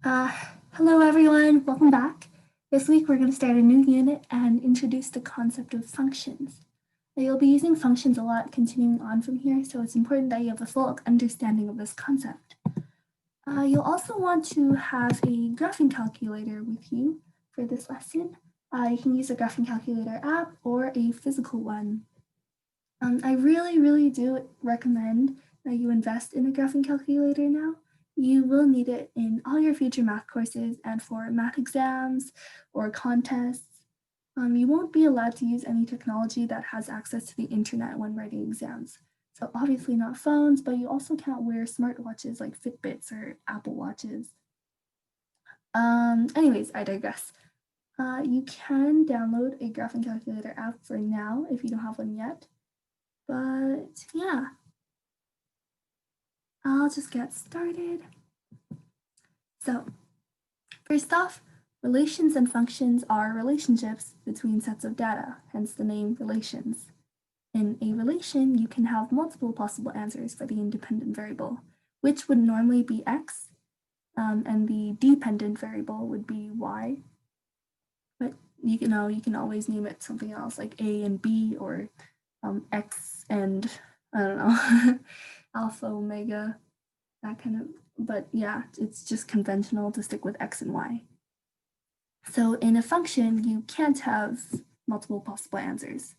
Uh, Hello everyone, welcome back. This week we're going to start a new unit and introduce the concept of functions. Now, you'll be using functions a lot continuing on from here, so it's important that you have a full understanding of this concept. You'll also want to have a graphing calculator with you for this lesson. You can use a graphing calculator app or a physical one. I really do recommend that you invest in a graphing calculator now. You will need it in all your future math courses and for math exams or contests. You won't be allowed to use any technology that has access to the internet when writing exams. So obviously not phones, but you also can't wear smartwatches like Fitbits or Apple Watches. Anyways, I digress. You can download a graphing calculator app for now if you don't have one yet. But yeah, I'll just get started. So first off, relations and functions are relationships between sets of data, hence the name relations. In a relation, you can have multiple possible answers for the independent variable, which would normally be x, and the dependent variable would be y. But you can always name it something else like a and b, or x and I don't know, alpha, omega, that kind of, but yeah, it's just conventional to stick with x and y. So in a function, you can't have multiple possible answers.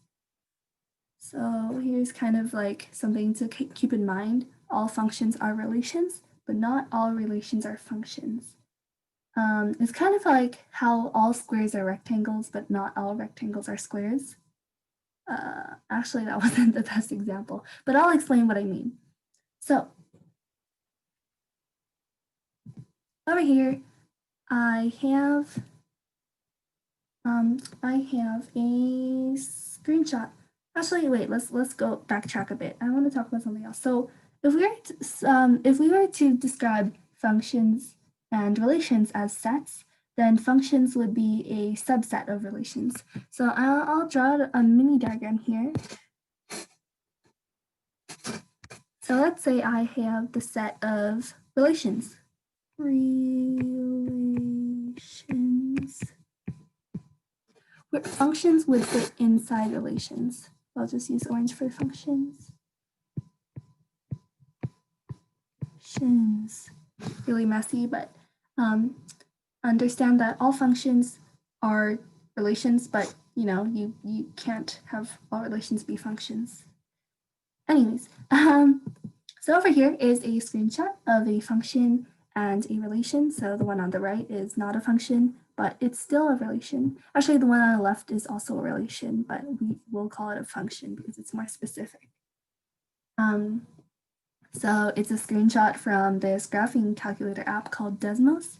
So here's kind of like something to keep in mind. All functions are relations, but not all relations are functions. It's kind of like how all squares are rectangles, but not all rectangles are squares. Actually, that wasn't the best example, but I'll explain what I mean. So over here, I have a screenshot. Actually, wait. Let's go backtrack a bit. I want to talk about something else. So if we were to describe functions and relations as sets, then functions would be a subset of relations. So I'll draw a mini diagram here. So let's say I have the set of relations. Where functions would fit inside relations. I'll just use orange for functions. Really messy, but understand that all functions are relations, but you can't have all relations be functions. Anyways, so over here is a screenshot of a function and a relation. So the one on the right is not a function, but it's still a relation. Actually, the one on the left is also a relation, but we will call it a function because it's more specific. So it's a screenshot from this graphing calculator app called Desmos.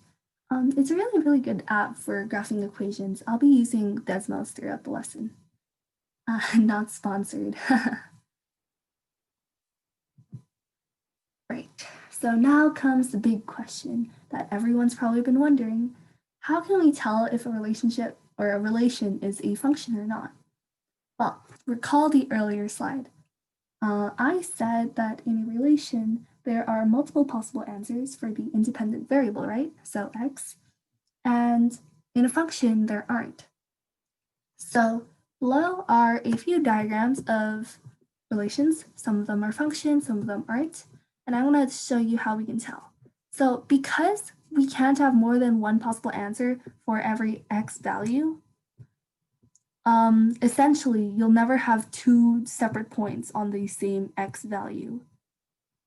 It's a really good app for graphing equations. I'll be using Desmos throughout the lesson. Not sponsored. Right, so now comes the big question that everyone's probably been wondering. How can we tell if a relationship or a relation is a function or not? Well, recall the earlier slide. I said that in a relation, there are multiple possible answers for the independent variable, right? So x. And in a function, there aren't. So below are a few diagrams of relations. Some of them are functions, some of them aren't. And I want to show you how we can tell. So because we can't have more than one possible answer for every x value, essentially you'll never have two separate points on the same x value.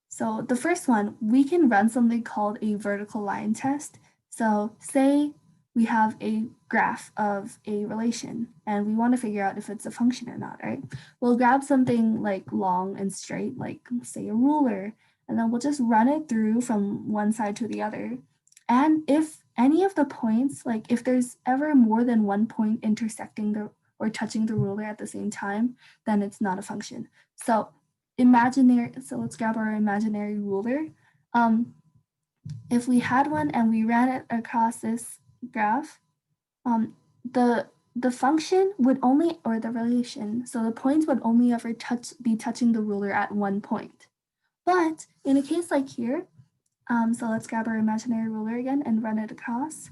So the first one, we can run something called a vertical line test. So say we have a graph of a relation and we want to figure out if it's a function or not, right? We'll grab something like long and straight, like say a ruler, and then we'll just run it through from one side to the other. And if any of the points, like if there's ever more than one point intersecting or touching the ruler at the same time, then it's not a function. So let's grab our imaginary ruler. If we had one and we ran it across this graph, the function would only, or the relation, so the points would only ever be touching the ruler at one point. But in a case like here, So let's grab our imaginary ruler again and run it across.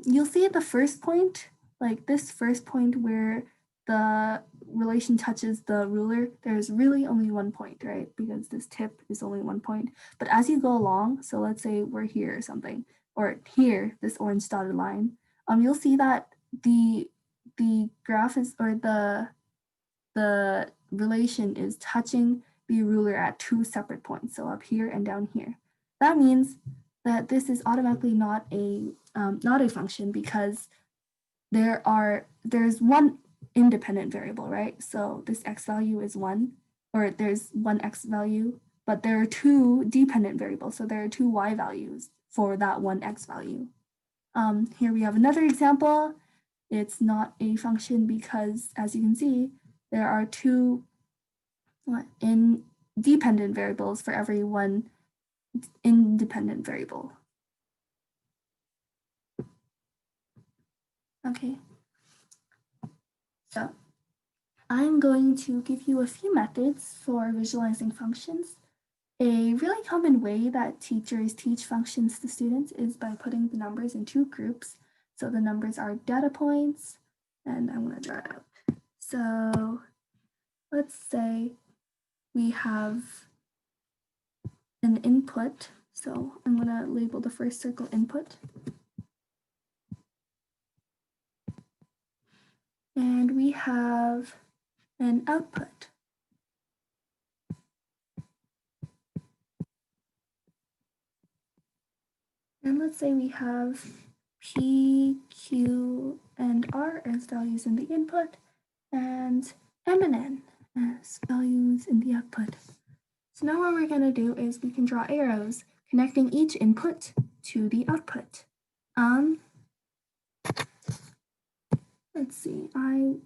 You'll see at the first point, like this first point where the relation touches the ruler, there's really only 1 point, right? Because this tip is only 1 point. But as you go along, so let's say we're here or something, or here, this orange dotted line, you'll see that the graph is, or the relation is touching the ruler at 2 separate points, so up here and down here. That means that this is automatically not a function because there's one independent variable, right? So this x value is 1, or there's one x value, but there are 2 dependent variables, so there are 2 y values for that one x value. Here we have another example. It's not a function because, as you can see, there are 2 independent variables for every one independent variable. Okay, so I'm going to give you a few methods for visualizing functions. A really common way that teachers teach functions to students is by putting the numbers in 2 groups. So the numbers are data points, and I'm going to draw it out. So let's say we have an input. So I'm going to label the first circle input. And we have an output. And let's say we have P, Q, and R as values in the input, and M and N as values in the output. So now what we're going to do is we can draw arrows connecting each input to the output. Let's see,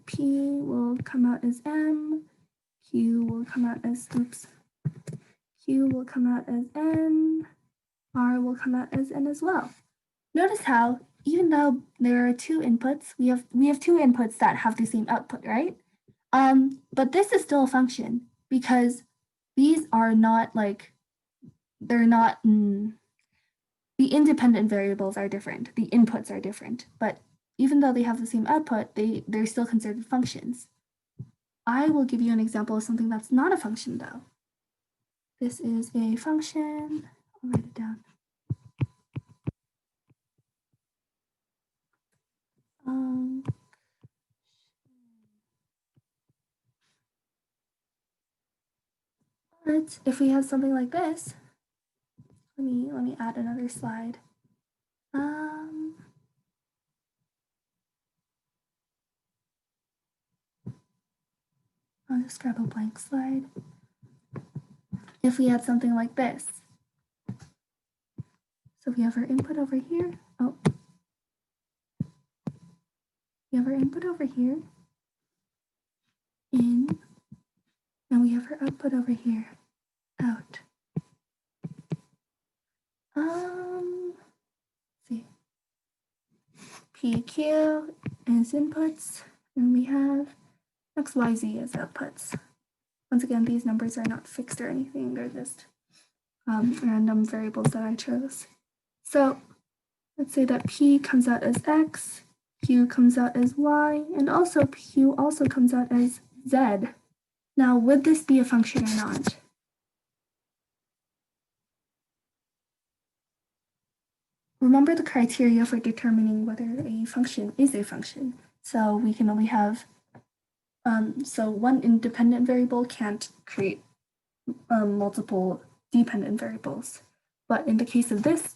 P will come out as M, Q will come out as, Q will come out as N, R will come out as N as well. Notice how, even though there are 2 inputs, we have 2 inputs that have the same output, right? But this is still a function because these are not like, they're not, the independent variables are different, the inputs are different, but even though they have the same output, they're still considered functions. I will give you an example of something that's not a function though. This is a function, I'll write it down. But if we have something like this, let me add another slide. I'll just grab a blank slide. If we had something like this, so we have our input over here. Oh, we have our input over here, in, and we have our output over here, out. Let's see. PQ as inputs, and we have XYZ as outputs. Once again, these numbers are not fixed or anything, they're just random variables that I chose. So let's say that P comes out as X, Q comes out as Y, and also Q also comes out as Z. Now, would this be a function or not? Remember the criteria for determining whether a function is a function. So we can only have, so one independent variable can't create multiple dependent variables. But in the case of this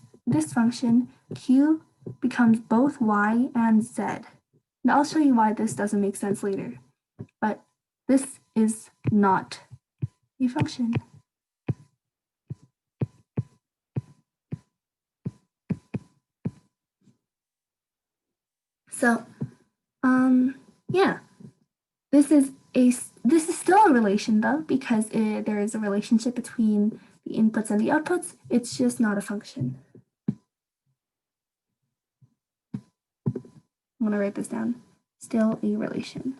function, Q becomes both Y and Z. And I'll show you why this doesn't make sense later. But this is not a function. So, yeah, this is still a relation though, because there is a relationship between the inputs and the outputs. It's just not a function. I'm going to write this down. Still a relation.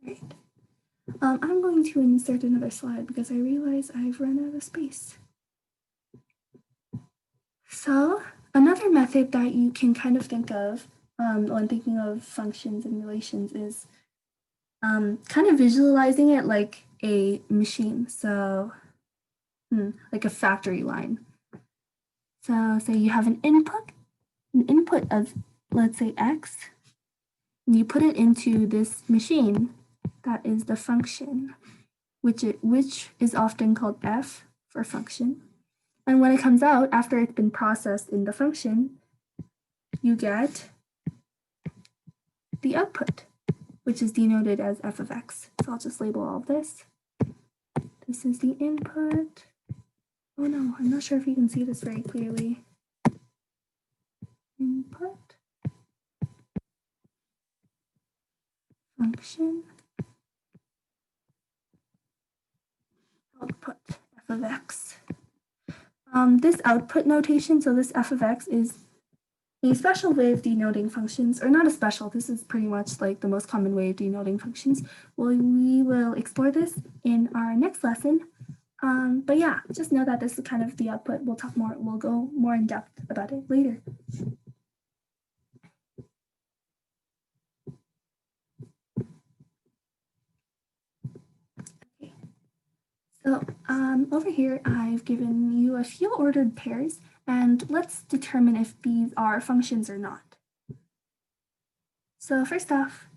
Right. I'm going to insert another slide because I realize I've run out of space. So another method that you can kind of think of when thinking of functions and relations is kind of visualizing it like a machine. So like a factory line. So say you have an input of, let's say, x, and you put it into this machine that is the function, which is often called f for function. And when it comes out, after it's been processed in the function, you get the output, which is denoted as f of x. So I'll just label all of this. This is the input. Oh no, I'm not sure if you can see this very clearly. Input, function, output, f of x. This output notation, so this f of x is a special way of denoting functions, or not a special, this is pretty much like the most common way of denoting functions. Well, we will explore this in our next lesson. But yeah, just know that this is kind of the output. We'll go more in depth about it later. Okay. So over here, I've given you a few ordered pairs, and let's determine if these are functions or not. So first off,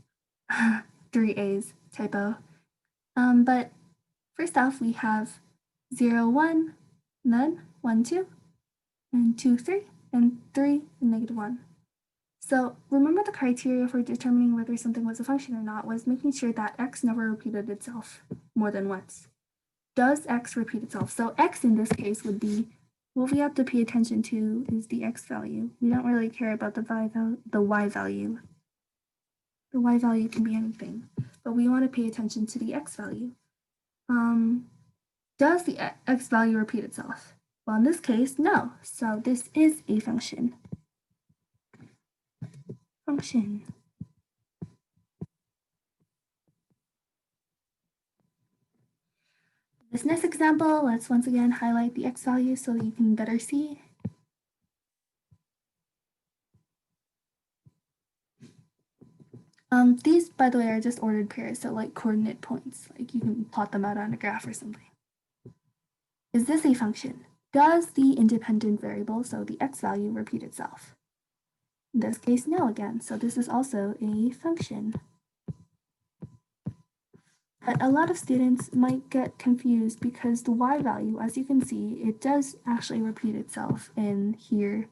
3 A's, typo. But first off, we have 0, 1, none, 1, 2, and 2, 3, and 3, and negative 1. So remember the criteria for determining whether something was a function or not was making sure that x never repeated itself more than once. Does x repeat itself? So x in this case would be, what we have to pay attention to is the x value. We don't really care about the y value. The y value can be anything, but we want to pay attention to the x value. Does the x value repeat itself? Well, in this case, no. So this is a function. This next example, let's once again highlight the x value so that you can better see. These, by the way, are just ordered pairs, so like coordinate points. Like you can plot them out on a graph or something. Is this a function? Does the independent variable, so the x value, repeat itself? In this case, no again, so this is also a function. But a lot of students might get confused because the y value, as you can see, it does actually repeat itself in here.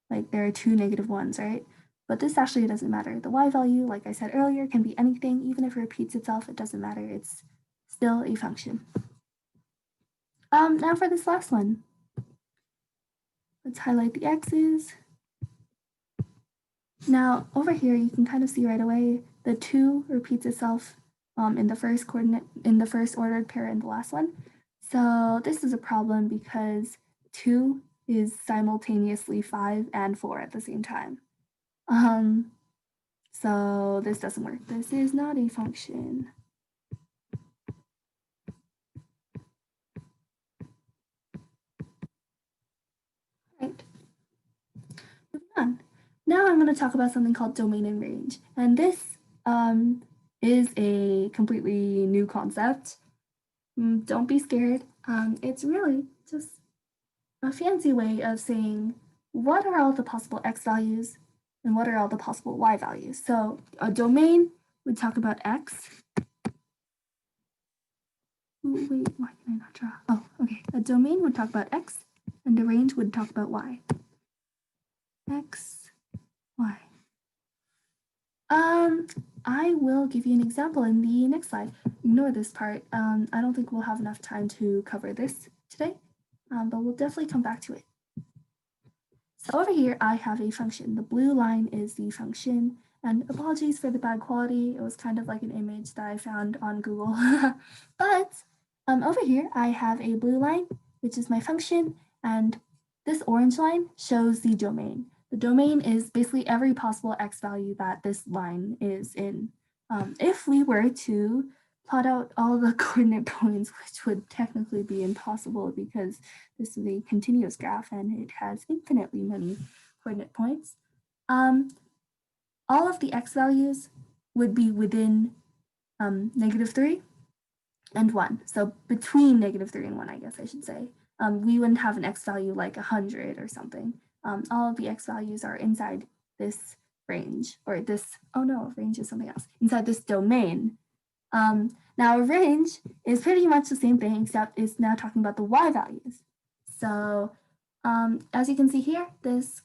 Like there are 2 negative 1s, right? But this actually doesn't matter. The y value, like I said earlier, can be anything. Even if it repeats itself, it doesn't matter. It's still a function. Now for this last one. Let's highlight the x's. Now over here, you can kind of see right away, the 2 repeats itself in the first coordinate, in the first ordered pair in the last one. So this is a problem because 2 is simultaneously 5 and 4 at the same time. So this doesn't work. This is not a function. Right. Moving on. Now I'm going to talk about something called domain and range. And this is a completely new concept. Don't be scared. It's really just a fancy way of saying what are all the possible x values and what are all the possible y values. So a domain would talk about x. Ooh, wait, why can I not draw? Oh, okay. A domain would talk about x and a range would talk about y. X, y. I will give you an example in the next slide. Ignore this part. I don't think we'll have enough time to cover this today, but we'll definitely come back to it. So over here, I have a function. The blue line is the function, and apologies for the bad quality. It was kind of like an image that I found on Google. But over here, I have a blue line, which is my function, and this orange line shows the domain. The domain is basically every possible x value that this line is in. If we were to plot out all the coordinate points, which would technically be impossible because this is a continuous graph and it has infinitely many coordinate points, all of the x values would be within -3 and 1. So between -3 and 1, I guess I should say. We wouldn't have an x value like 100 or something. All of the x values are inside this range, or this, oh no, range is something else, inside this domain. Now a range is pretty much the same thing, except it's now talking about the y values. So as you can see here, this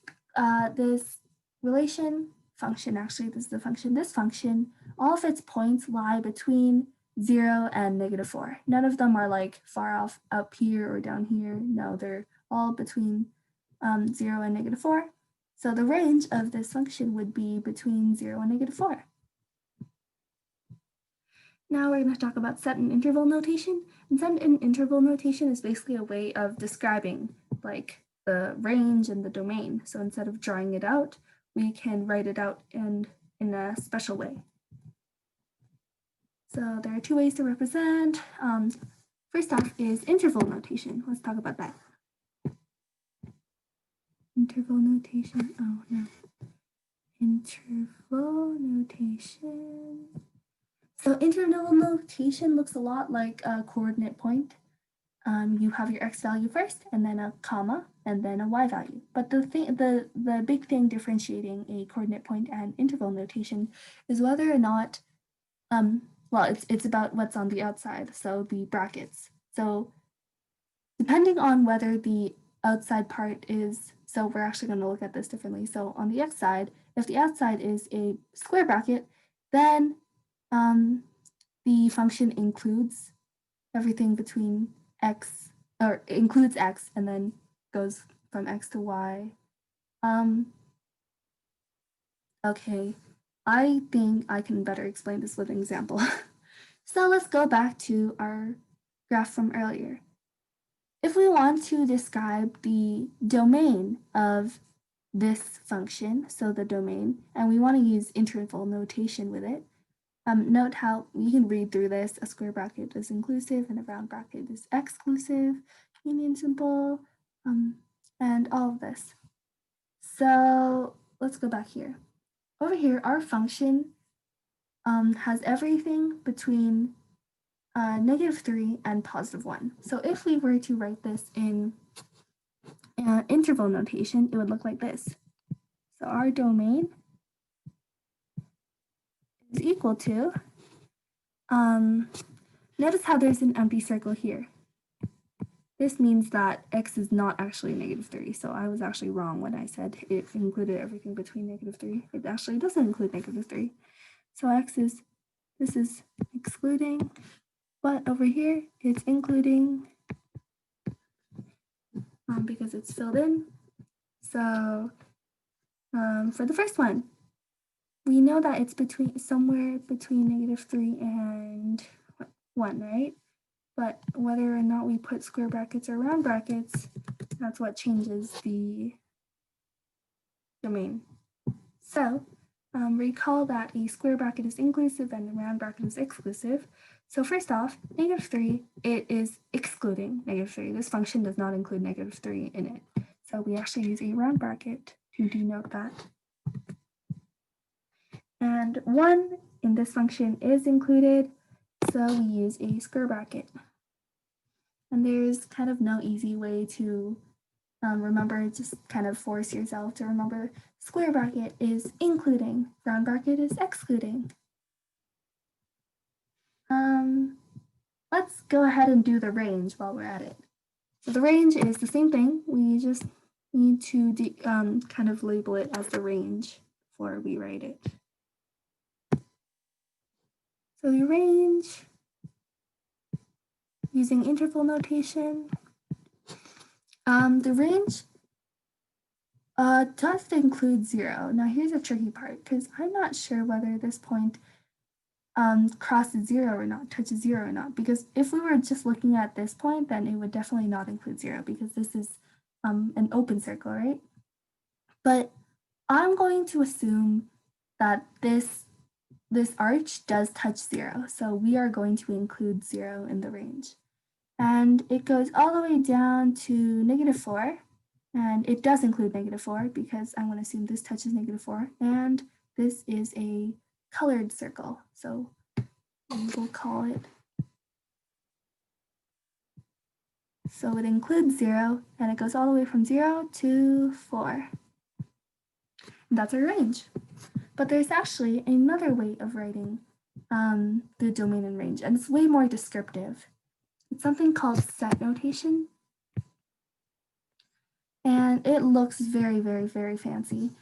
relation function, actually this is the function, this function, all of its points lie between 0 and -4. None of them are like far off up here or down here. No, they're all between 0 and -4. So the range of this function would be between 0 and -4. Now we're going to talk about set and interval notation. And set and interval notation is basically a way of describing like the range and the domain. So instead of drawing it out, we can write it out in a special way. So there are two ways to represent. First off is interval notation. Let's talk about that. Interval notation, oh no. Interval notation. So interval notation looks a lot like a coordinate point. You have your x value first, and then a comma, and then a y value. But the big thing differentiating a coordinate point and interval notation is whether or not, well, it's about what's on the outside, so the brackets. So depending on whether the outside part is, so we're actually going to look at this differently. So on the x side, if the outside is a square bracket, then the function includes everything between x, or includes x, and then goes from x to y. Okay, I think I can better explain this with an example. So let's go back to our graph from earlier. If we want to describe the domain of this function, so the domain, and we want to use interval notation with it, note how you can read through this. A square bracket is inclusive and a round bracket is exclusive, union symbol, and all of this. So let's go back here. Over here, our function has everything between -3 and +1. So if we were to write this in interval notation, it would look like this. So our domain is equal to, notice how there's an empty circle here. This means that x is not actually -3. So I was actually wrong when I said it included everything between -3. It actually doesn't include -3. So this is excluding, but over here it's including because it's filled in. So for the first one, we know that it's somewhere between -3 and 1, right? But whether or not we put square brackets or round brackets, that's what changes the domain. So recall that a square bracket is inclusive and a round bracket is exclusive. So first off, -3, it is excluding -3. This function does not include -3 in it. So we actually use a round bracket to denote that. And 1 in this function is included, so we use a square bracket. And there's kind of no easy way to remember, just kind of force yourself to remember square bracket is including, round bracket is excluding. Let's go ahead and do the range while we're at it. So the range is the same thing. We just need to kind of label it as the range before we write it. So the range, using interval notation, the range does include 0. Now here's a tricky part, because I'm not sure whether this point crosses 0 or not, touches 0 or not, because if we were just looking at this point, then it would definitely not include 0, because this is an open circle, right? But I'm going to assume that this this arch does touch 0, so we are going to include 0 in the range. And it goes all the way down to -4, and it does include -4 because I'm going to assume this touches -4, and this is a colored circle, so we'll call it. So it includes 0, and it goes all the way from 0 to 4. And that's our range. But there's actually another way of writing the domain and range, and it's way more descriptive. It's something called set notation, and it looks very, very, very fancy.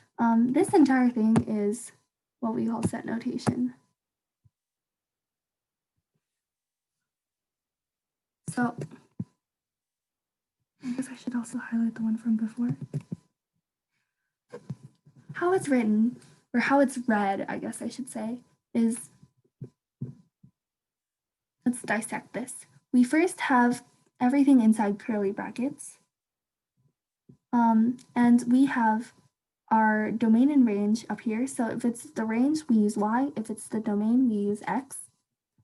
This entire thing is what we call set notation. So I guess I should also highlight the one from before. How it's written, or how it's read, I guess I should say, is, let's dissect this. We first have everything inside curly brackets, and we have our domain and range up here. So if it's the range, we use y. If it's the domain, we use x.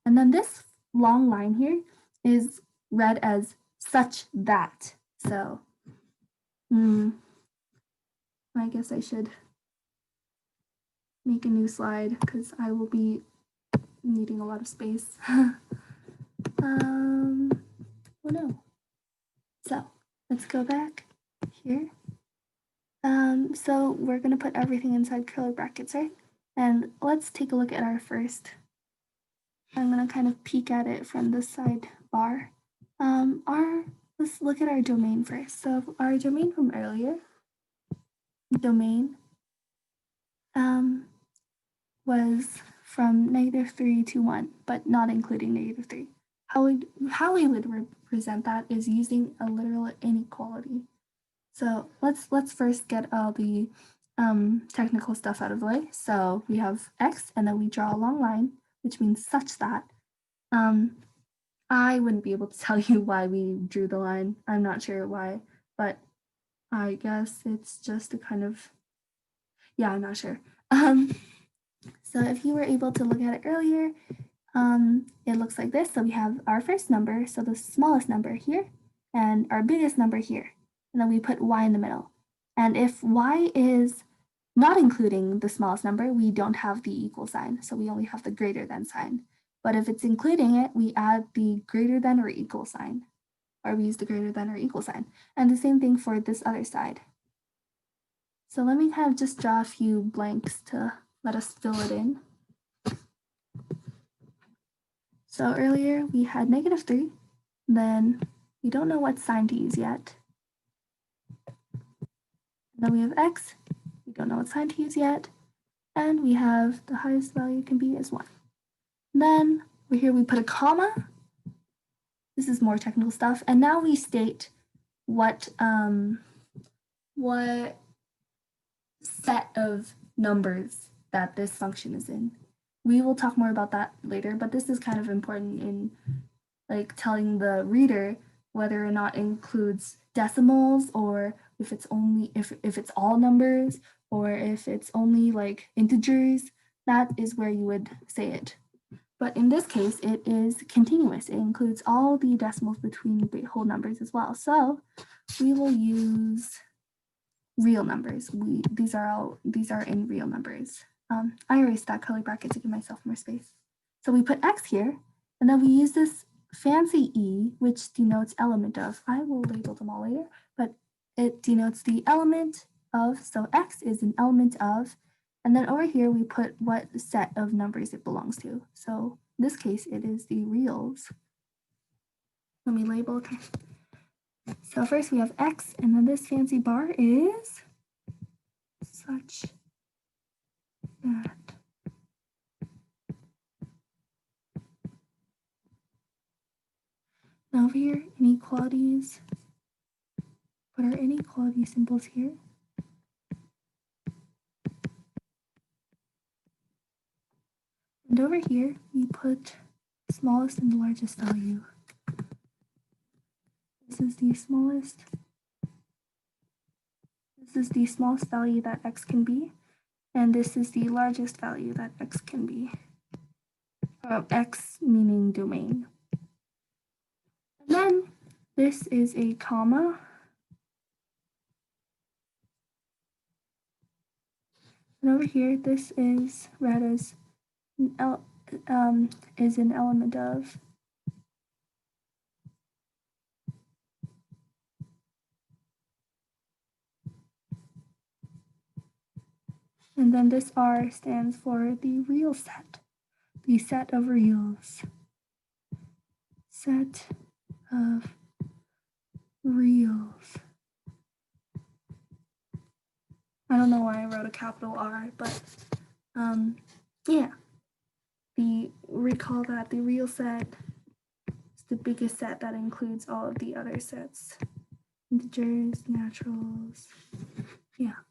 And then this long line here is read as such that. So I guess I should make a new slide because I will be needing a lot of space. Oh no. So let's go back here. So we're going to put everything inside curly brackets, right? And let's take a look at our first. I'm going to kind of peek at it from the sidebar. Let's look at our domain first. So our domain from earlier, domain was from -3 to 1, but not including -3. How we would represent that is using a literal inequality. So let's first get all the technical stuff out of the way. So we have x, and then we draw a long line, which means such that. I wouldn't be able to tell you why we drew the line. I'm not sure why, but I guess it's just a kind of, yeah, I'm not sure. So if you were able to look at it earlier, it looks like this. So we have our first number, so the smallest number here, and our biggest number here. And then we put y in the middle. And if y is not including the smallest number, we don't have the equal sign. So we only have the greater than sign. But if it's including it, we add the greater than or equal sign, or we use the greater than or equal sign. And the same thing for this other side. So let me kind of just draw a few blanks to let us fill it in. So earlier we had -3, then we don't know what sign to use yet. And then we have x, we don't know what sign to use yet. And we have the highest value can be is 1. Then over here we put a comma. This is more technical stuff. And now we state what set of numbers that this function is in. We will talk more about that later, but this is kind of important in like telling the reader whether or not it includes decimals, or if it's only if it's all numbers, or if it's only like integers. That is where you would say it. But in this case, it is continuous. It includes all the decimals between whole numbers as well. So we will use real numbers. These are in real numbers. I erased that curly bracket to give myself more space. So we put x here, and then we use this fancy e, which denotes element of. I will label them all later, but it denotes the element of. So x is an element of. And then over here, we put what set of numbers it belongs to. So in this case, it is the reals. Let me label. Okay. So first we have x, and then this fancy bar is such that. Now over here, inequalities. Put our inequality symbols here. And over here, we put the smallest and the largest value. This is the smallest. This is the smallest value that x can be, and this is the largest value that x can be. X meaning domain. And then this is a comma. And over here, this is read as is an element of. And then this R stands for the real set, the set of reals. Set of reals. I don't know why I wrote a capital R, but yeah. Recall that the real set is the biggest set that includes all of the other sets. Integers, naturals. Yeah.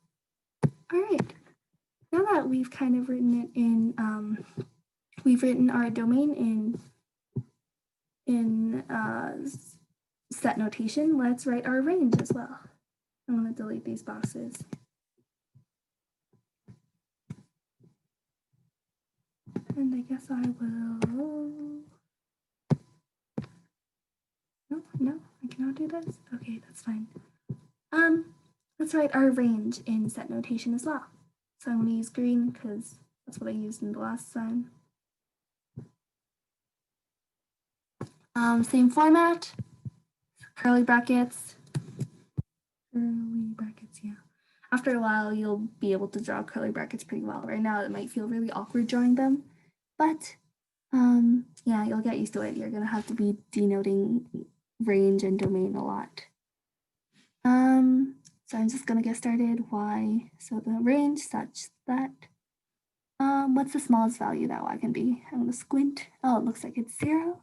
All right. Now that we've kind of written it in, we've written our domain in set notation, let's write our range as well. I'm going to delete these boxes. And I guess I will. No, I cannot do this. Okay, that's fine. Let's write our range in set notation as well. So I'm going to use green because that's what I used in the last time. Same format, curly brackets. Yeah. After a while, you'll be able to draw curly brackets pretty well. Right now, it might feel really awkward drawing them, but yeah, you'll get used to it. You're gonna have to be denoting range and domain a lot. So I'm just gonna get started. Y, so the range such that, what's the smallest value that Y can be? I'm gonna squint. Oh, it looks like it's 0.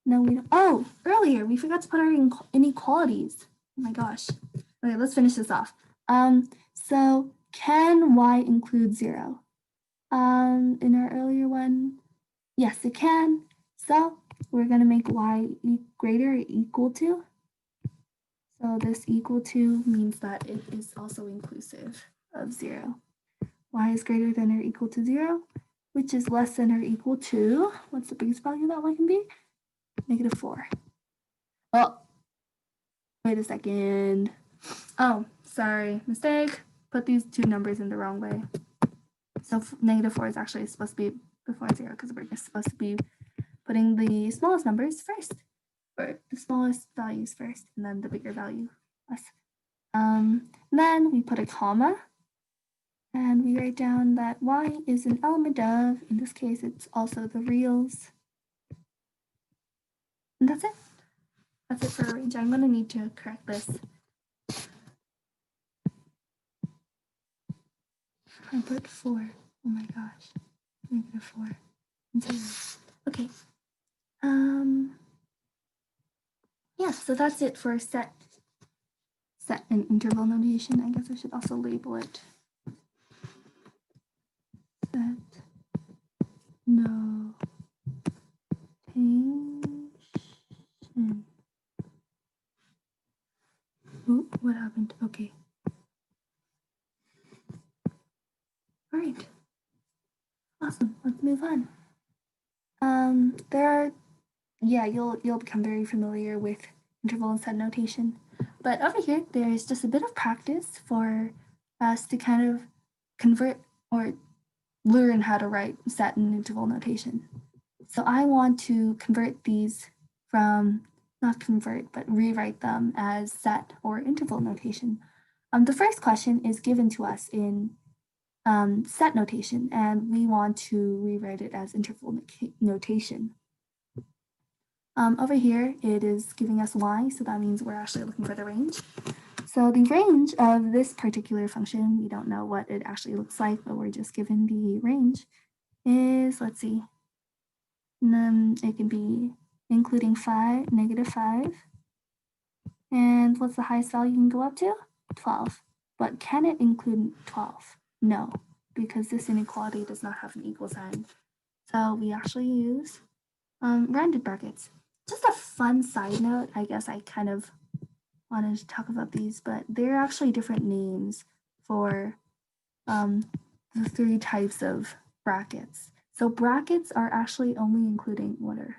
No, we don't. Oh, earlier we forgot to put our inequalities. Oh my gosh. Okay, let's finish this off. So can Y include 0? In our earlier one, yes, it can. So we're gonna make Y greater or equal to. So this equal to means that it is also inclusive of 0. Y is greater than or equal to 0, which is less than or equal to, what's the biggest value that Y can be? -4. Oh, wait a second. Oh, sorry, mistake. Put these two numbers in the wrong way. So -4 is actually supposed to be before 0 because we're just supposed to be putting the smallest numbers first, or the smallest values first, and then the bigger value less. Then we put a comma, and we write down that Y is an element of, in this case, it's also the reals. And that's it. That's it for range. I'm going to need to correct this. I put 4. Oh my gosh. -4 and 0. Okay. Yeah, so that's it for set and interval notation. I guess I should also label it. Set notation. Ooh, what happened? Okay. All right. Awesome. Let's move on. You'll become very familiar with interval and set notation. But over here, there's just a bit of practice for us to kind of convert or learn how to write set and interval notation. So I want to convert these from, not convert, but rewrite them as set or interval notation. The first question is given to us in set notation, and we want to rewrite it as interval notation. Over here, it is giving us Y, so that means we're actually looking for the range. So the range of this particular function, we don't know what it actually looks like, but we're just given the range, is, let's see, it can be including -5. And what's the highest value you can go up to? 12. But can it include 12? No, because this inequality does not have an equal sign. So we actually use rounded brackets. Just a fun side note, I guess I kind of wanted to talk about these, but they're actually different names for the 3 types of brackets. So brackets are actually only including I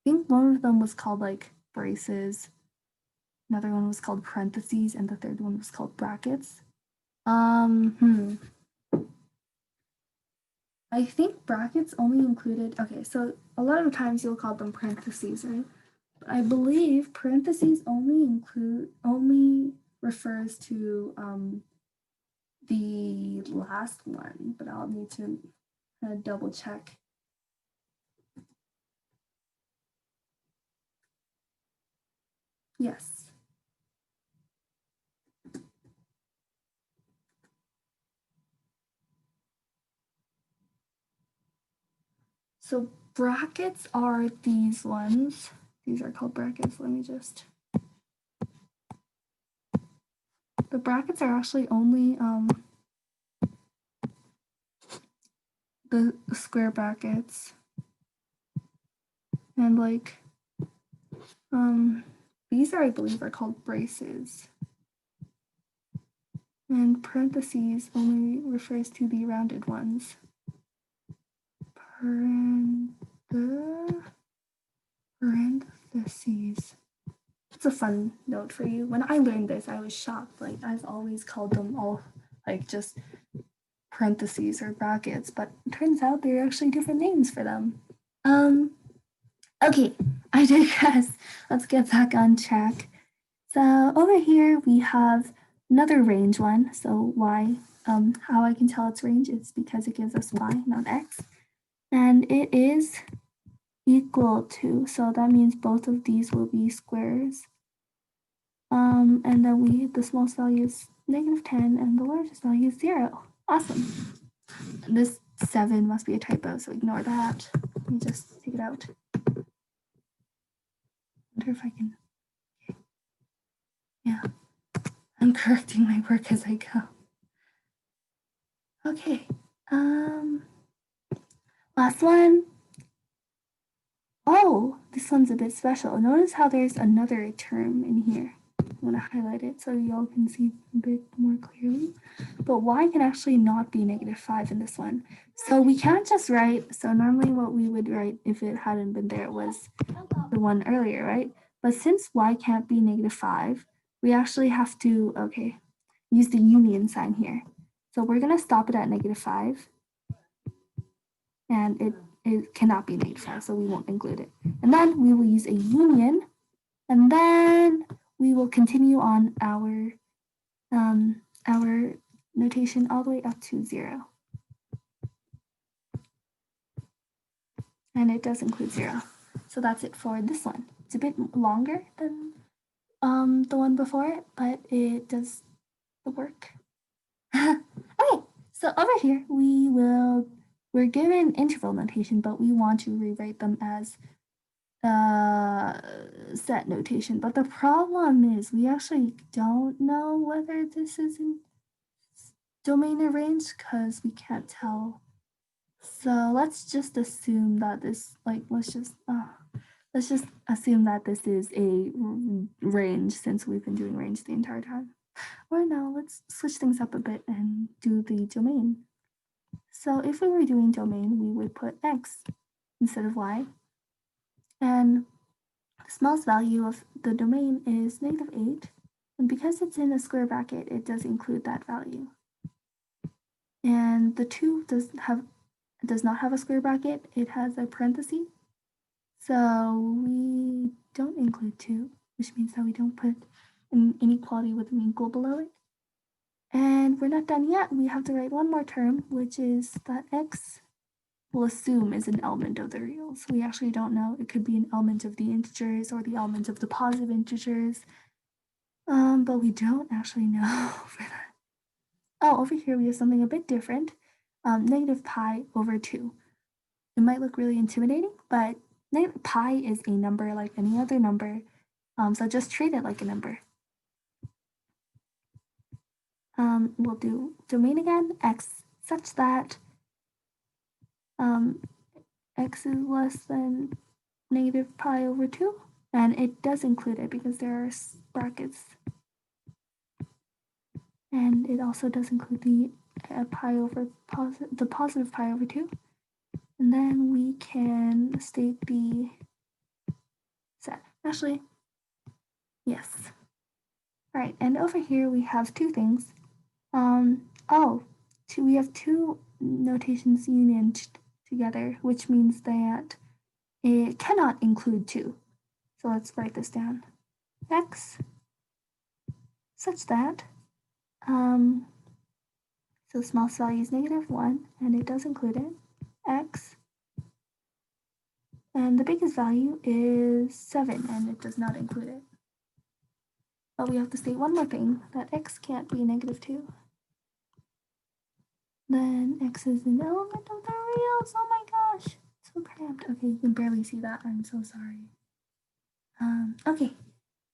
think one of them was called like braces, another one was called parentheses, and the third one was called brackets. I think brackets only included, okay, so a lot of times you'll call them parentheses, right? But I believe parentheses only refers to the last one, but I'll need to double check. Yes. So brackets are these ones. These are called brackets. Let me just. The brackets are actually only the square brackets. And like these are, I believe, are called braces. And parentheses only refers to the rounded ones. Parentheses. It's a fun note for you. When I learned this, I was shocked. Like I've always called them all like just parentheses or brackets, but it turns out there are actually different names for them. Okay, I digress. Let's get back on track. So over here we have another range one. So y, how I can tell its range is because it gives us y, not x. And it is equal to, so that means both of these will be squares. And then the smallest value is -10 and the largest value is 0. Awesome. This 7 must be a typo, so ignore that. Let me just take it out. Wonder if I can. Yeah, I'm correcting my work as I go. Okay. Last one. Oh, this one's a bit special. Notice how there's another term in here. I'm going to highlight it so y'all can see a bit more clearly. But y can actually not be -5 in this one. So we can't just write, so normally what we would write if it hadn't been there was the one earlier, right? But since y can't be -5, we actually have to, okay, use the union sign here. So we're going to stop it at -5. And it cannot be -5, so we won't include it. And then we will use a union, and then we will continue on our notation all the way up to 0. And it does include 0. So that's it for this one. It's a bit longer than the one before it, but it does the work. Okay, so over here we're given interval notation, but we want to rewrite them as set notation. But the problem is we actually don't know whether this is in domain or range because we can't tell. So let's just assume that this, like, let's just assume that this is a range since we've been doing range the entire time. Or no, let's switch things up a bit and do the domain. So if we were doing domain, we would put x instead of y. And the smallest value of the domain is -8. And because it's in a square bracket, it does include that value. And the 2 does not have a square bracket, it has a parenthesis. So we don't include 2, which means that we don't put an inequality with an equal below it. And we're not done yet. We have to write one more term, which is that x we'll assume is an element of the reals. We actually don't know. It could be an element of the integers or the element of the positive integers. But we don't actually know for that. Oh, over here we have something a bit different. -pi/2. It might look really intimidating, but pi is a number like any other number. So just treat it like a number. We'll do domain again, x such that x is less than -pi/2, and it does include it because there are brackets. And it also does include the positive pi/2. And then we can state the set. Actually, yes. All right, and over here we have two things. We have two notations union together, which means that it cannot include 2. So let's write this down. X such that, so the smallest value is -1, and it does include it. X, and the biggest value is 7, and it does not include it. But we have to state one more thing, that x can't be -2. Then x is an element of the reals. Oh my gosh, it's so cramped. Okay, you can barely see that. I'm so sorry. Okay,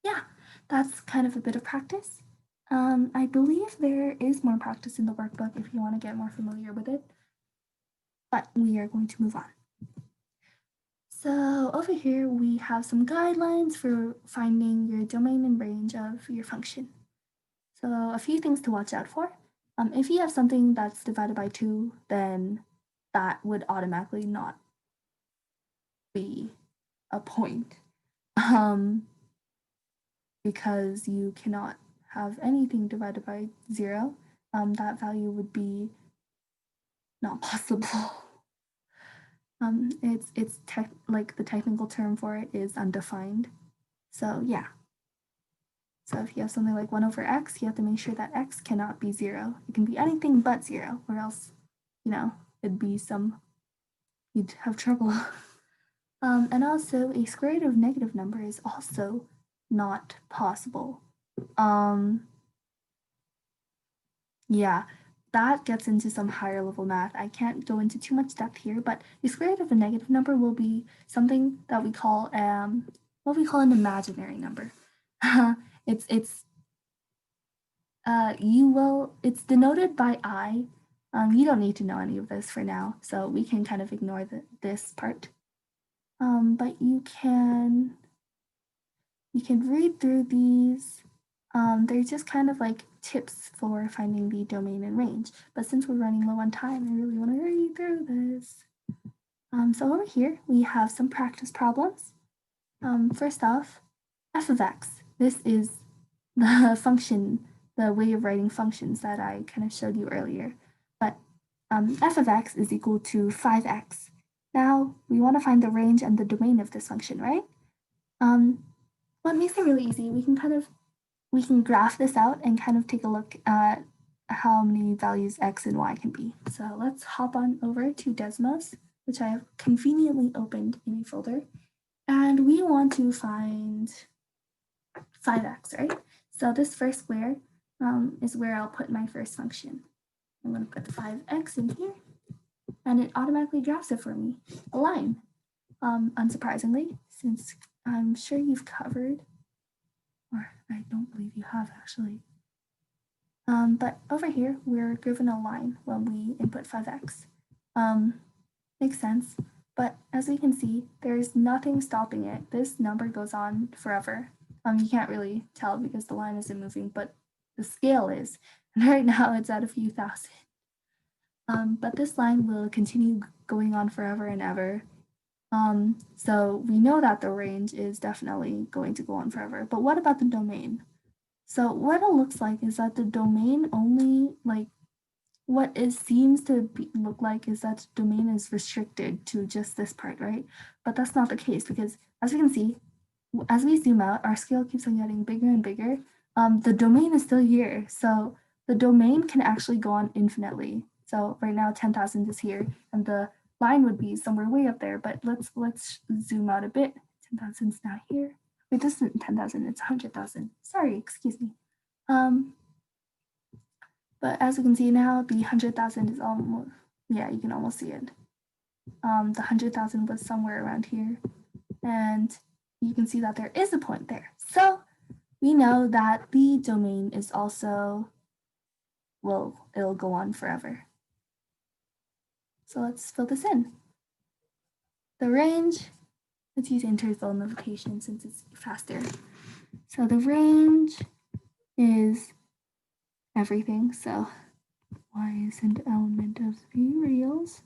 yeah, that's kind of a bit of practice. I believe there is more practice in the workbook if you want to get more familiar with it, but we are going to move on. So over here, we have some guidelines for finding your domain and range of your function. So a few things to watch out for. If you have something that's divided by 2, then that would automatically not be a point, because you cannot have anything divided by 0. That value would be not possible. It's like the technical term for it is undefined. So yeah. So if you have something like 1/x, you have to make sure that x cannot be 0. It can be anything but 0, or else, it'd be you'd have trouble. And also, a square root of negative number is also not possible. Yeah, that gets into some higher level math. I can't go into too much depth here, but the square root of a negative number will be something that we call what we call an imaginary number. It's denoted by I. You don't need to know any of this for now, so we can kind of ignore this part. But you can read through these. They're just kind of like tips for finding the domain and range. But since we're running low on time, I really want to read through this. So over here, we have some practice problems. First off, f of x. This is the function, the way of writing functions that I kind of showed you earlier. But f of x is equal to 5x. Now, we want to find the range and the domain of this function, right? What makes it really easy, we can graph this out and kind of take a look at how many values x and y can be. So let's hop on over to Desmos, which I have conveniently opened in a folder. And we want to find 5x, right? So this first square is where I'll put my first function. I'm going to put 5x in here, and it automatically graphs it for me, a line. Unsurprisingly, since I'm sure you've covered, or I don't believe you have actually. But over here, we're given a line when we input 5x. Makes sense, but as we can see, there's nothing stopping it. This number goes on forever. You can't really tell because the line isn't moving, but the scale is. And right now it's at a few thousand. But this line will continue going on forever and ever. So we know that the range is definitely going to go on forever. But what about the domain? So what it looks like is that the domain only, what it seems to look like is that the domain is restricted to just this part, right? But that's not the case, because as we can see, as we zoom out, our scale keeps on getting bigger and bigger. The domain is still here. So the domain can actually go on infinitely. So right now 10,000 is here, and the line would be somewhere way up there, but let's zoom out a bit. 10,000 is now here. Wait, this isn't 10,000, it's 100,000. Sorry, excuse me. But as we can see now, the 100,000 is almost, yeah, you can almost see it. The 100,000 was somewhere around here, and you can see that there is a point there. So we know that the domain is also, it'll go on forever. So let's fill this in. The range, let's use interval notation since it's faster. So the range is everything. So y is an element of the reals.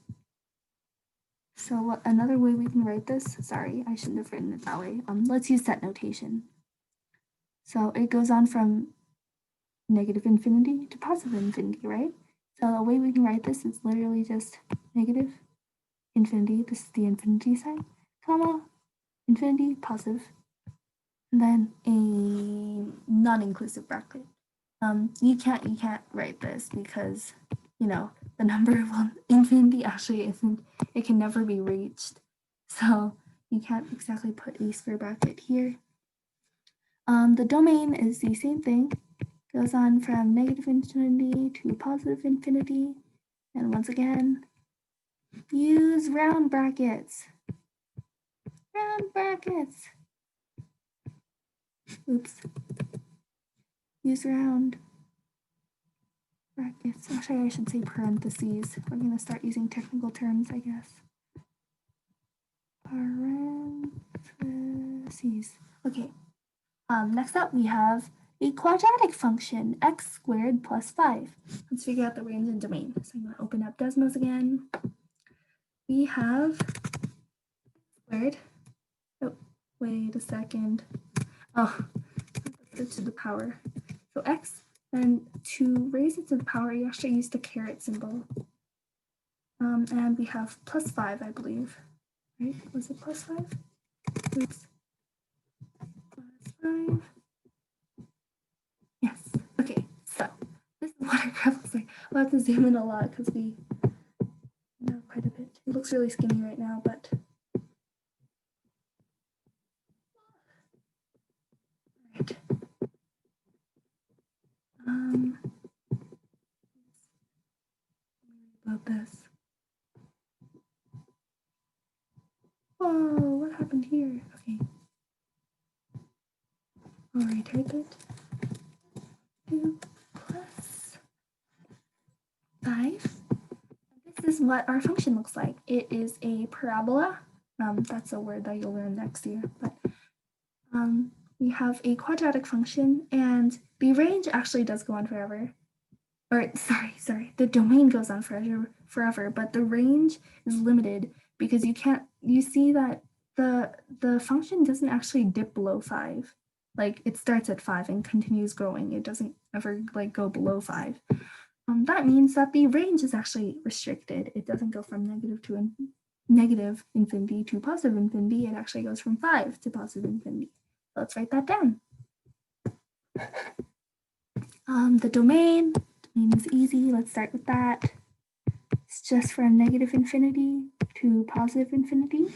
So another way we can write this, sorry, I shouldn't have written it that way. Let's use set notation. So it goes on from negative infinity to positive infinity, right? So the way we can write this is literally just negative infinity, this is the infinity sign, comma, infinity, positive, and then a non-inclusive bracket. You can't write this because, you know, the number of infinity actually isn't, it can never be reached. So you can't exactly put a square bracket here. The domain is the same thing, goes on from negative infinity to positive infinity. And once again, use round brackets. Round brackets. Oops. Use round brackets. Actually, I should say parentheses. We're going to start using technical terms, I guess. Parentheses. Okay. Next up, we have a quadratic function, x squared plus 5. Let's figure out the range and domain. So I'm going to open up Desmos again. We have squared. Oh, wait a second. Oh, to the power. So x, and to raise it to the power, you actually use the caret symbol. And we have plus 5, I believe. Right? Was it plus 5? Oops. Plus 5. Yes. Okay, so this is what our graph looks like. We'll have to zoom in a lot because we know quite a bit. It looks really skinny right now, but right. About this. Whoa, what happened here? Okay. I'll retype it. 2 plus 5. This is what our function looks like. It is a parabola. That's a word that you'll learn next year. But we have a quadratic function, and the range actually does go on forever. Or sorry, the domain goes on forever, but the range is limited because you see that the function doesn't actually dip below 5. Like it starts at 5 and continues growing. It doesn't ever like go below 5. That means that the range is actually restricted. It doesn't go from negative infinity to positive infinity. It actually goes from 5 to positive infinity. Let's write that down. The domain is easy. Let's start with that. It's just from negative infinity to positive infinity.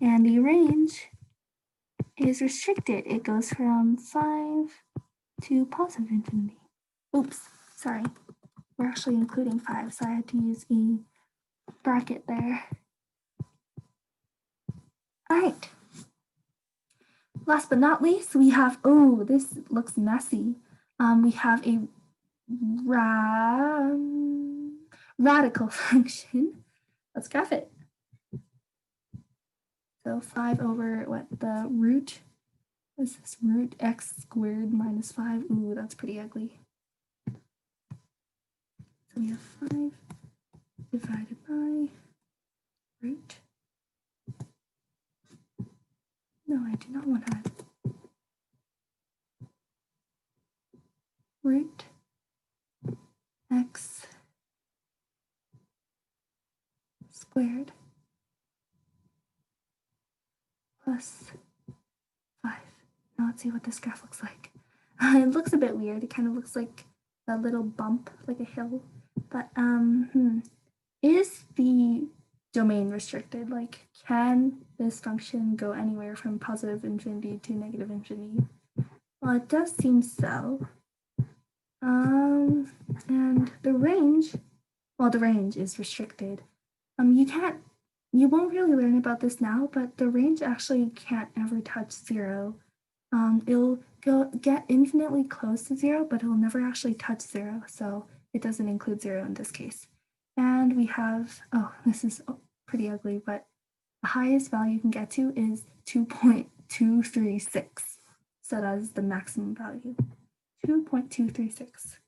And the range is restricted. It goes from 5 to positive infinity. Oops, sorry. We're actually including 5, so I had to use a bracket there. All right. Last but not least, we have, oh, this looks messy. We have a radical function. Let's graph it. So 5 over what, the root, what's this, root x squared minus 5. Ooh, that's pretty ugly. So we have 5 divided by root. No, I do not want that. Root x squared plus 5. Now let's see what this graph looks like. It looks a bit weird. It kind of looks like a little bump, like a hill. But is the domain restricted? Like, can this function go anywhere from positive infinity to negative infinity? Well, it does seem so. And the range, well, the range is restricted. You won't really learn about this now, but the range actually can't ever touch 0. It'll get infinitely close to 0, but it will never actually touch 0. So it doesn't include 0 in this case. And we have, oh, this is pretty ugly, but the highest value you can get to is 2.236. So that is the maximum value, 2.236.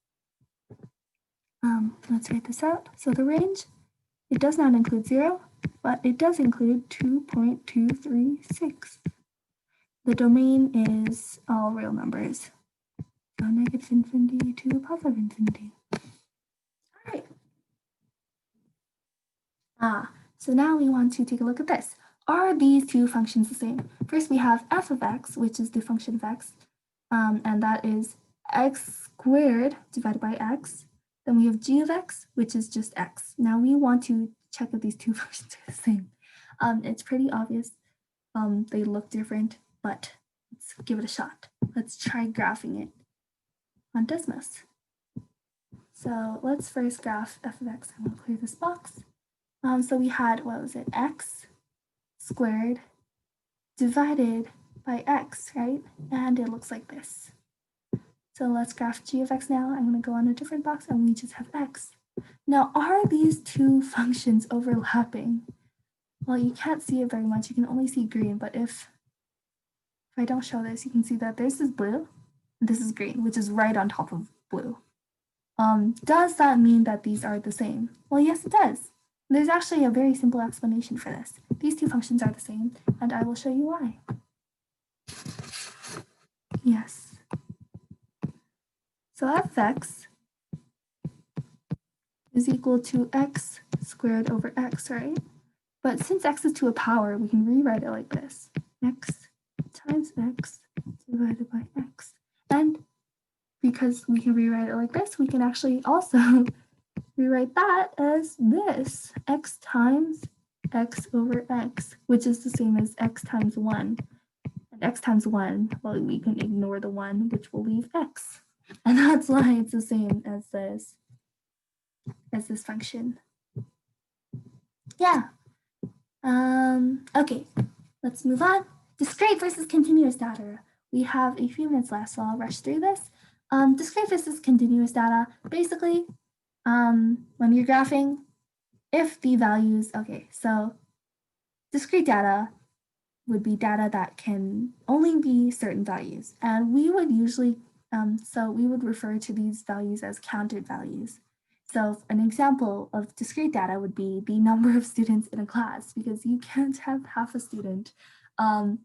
Let's write this out. So the range, it does not include 0, but it does include 2.236. The domain is all real numbers. So negative infinity to positive infinity. All right. So now we want to take a look at this. Are these two functions the same? First, we have f of x, which is the function of x, and that is x squared divided by x. Then we have g of x, which is just x. Now we want to check if these two functions are the same. It's pretty obvious. They look different, but let's give it a shot. Let's try graphing it on Desmos. So let's first graph f of x. I'm going to clear this box. So we had, what was it, x squared divided by x, right? And it looks like this. So let's graph g of x now. I'm going to go on a different box and we just have x. Now, are these two functions overlapping? Well, you can't see it very much. You can only see green, but if I don't show this, you can see that this is blue and this is green, which is right on top of blue. Does that mean that these are the same? Well, yes, it does. There's actually a very simple explanation for this. These two functions are the same, and I will show you why. Yes. So f of x is equal to x squared over x, right? But since x is to a power, we can rewrite it like this. X times x divided by x. And because we can rewrite it like this, we can actually also rewrite that as this, x times x over x, which is the same as x times 1. And x times 1, well, we can ignore the 1, which will leave x. And that's why it's the same as this function. Yeah. Okay, let's move on. Discrete versus continuous data. We have a few minutes left, so I'll rush through this. Discrete versus continuous data. Basically, when you're graphing, if the values, okay, so discrete data would be data that can only be certain values. And we would usually, we would refer to these values as counted values. So an example of discrete data would be the number of students in a class, because you can't have half a student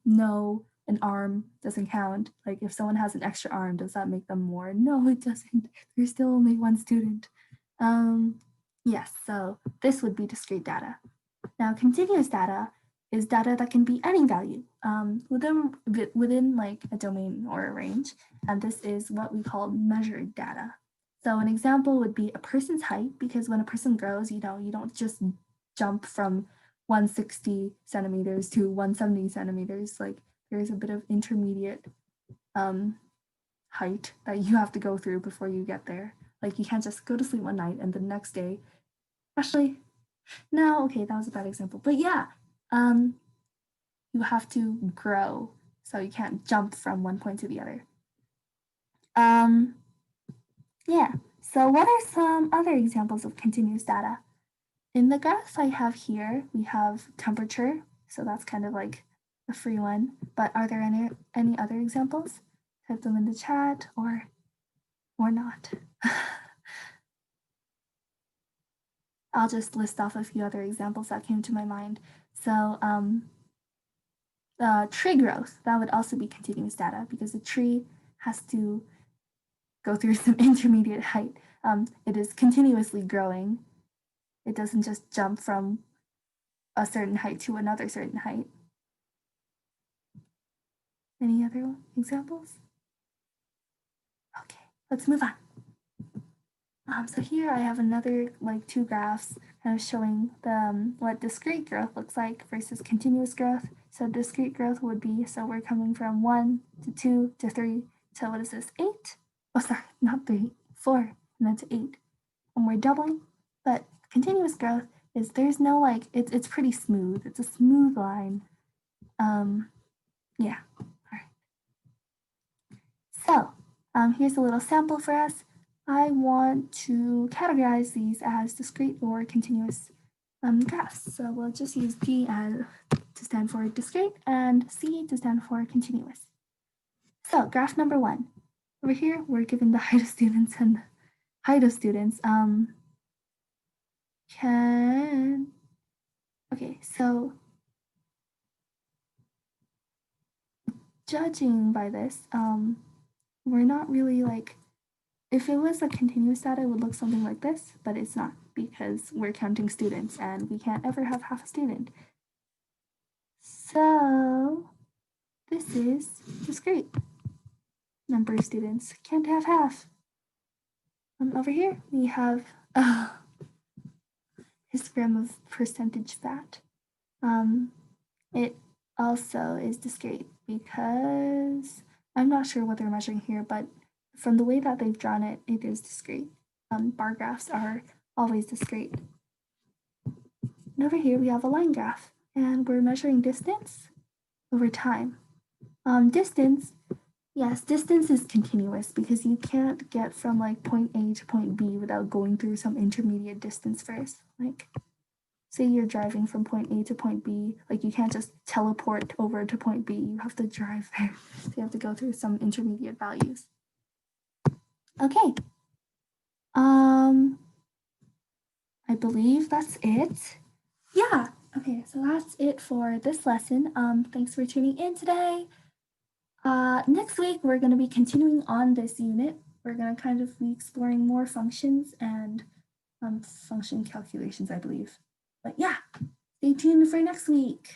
know an arm doesn't count. Like if someone has an extra arm, does that make them more? No, it doesn't. There's still only one student. Yes, so this would be discrete data. Now, continuous data is data that can be any value within like a domain or a range, and this is what we call measured data. So an example would be a person's height, because when a person grows, you don't just jump from 160 centimeters to 170 centimeters. Like there's a bit of intermediate height that you have to go through before you get there. Like you can't just go to sleep one night and the next day, actually, no, okay, that was a bad example. But yeah, you have to grow, so you can't jump from one point to the other. Yeah, so what are some other examples of continuous data? In the graph I have here, we have temperature, so that's kind of like a free one. But are there any other examples? Type them in the chat or not. I'll just list off a few other examples that came to my mind. So tree growth, that would also be continuous data, because the tree has to go through some intermediate height. It is continuously growing. It doesn't just jump from a certain height to another certain height. Any other examples? Okay, let's move on. So here I have another like two graphs kind of showing what discrete growth looks like versus continuous growth. So discrete growth would be, so we're coming from 1 to 2 to 3 to, what is this, 8? Oh, sorry, not 3, 4, and then to 8. And we're doubling. But continuous growth is, there's no like, it's pretty smooth. It's a smooth line. Yeah, all right. So here's a little sample for us. I want to categorize these as discrete or continuous graphs. So we'll just use D to stand for discrete and C to stand for continuous. So graph number 1. Over here, we're given the height of students, and height of students can Okay, so judging by this, we're not really like, if it was a continuous data, it would look something like this, but it's not because we're counting students and we can't ever have half a student. So this is discrete. Number of students can't have half. Over here we have histogram of percentage fat. It also is discrete because I'm not sure what they're measuring here, but from the way that they've drawn it, it is discrete. Bar graphs are always discrete. And over here we have a line graph, and we're measuring distance over time. Distance, yes, distance is continuous because you can't get from like point A to point B without going through some intermediate distance first. Like, say you're driving from point A to point B, like you can't just teleport over to point B, you have to drive there. So you have to go through some intermediate values. Okay. I believe that's it. Yeah. Okay, so that's it for this lesson. Thanks for tuning in today. Next week, we're going to be continuing on this unit. We're going to kind of be exploring more functions and function calculations, I believe. But yeah, stay tuned for next week.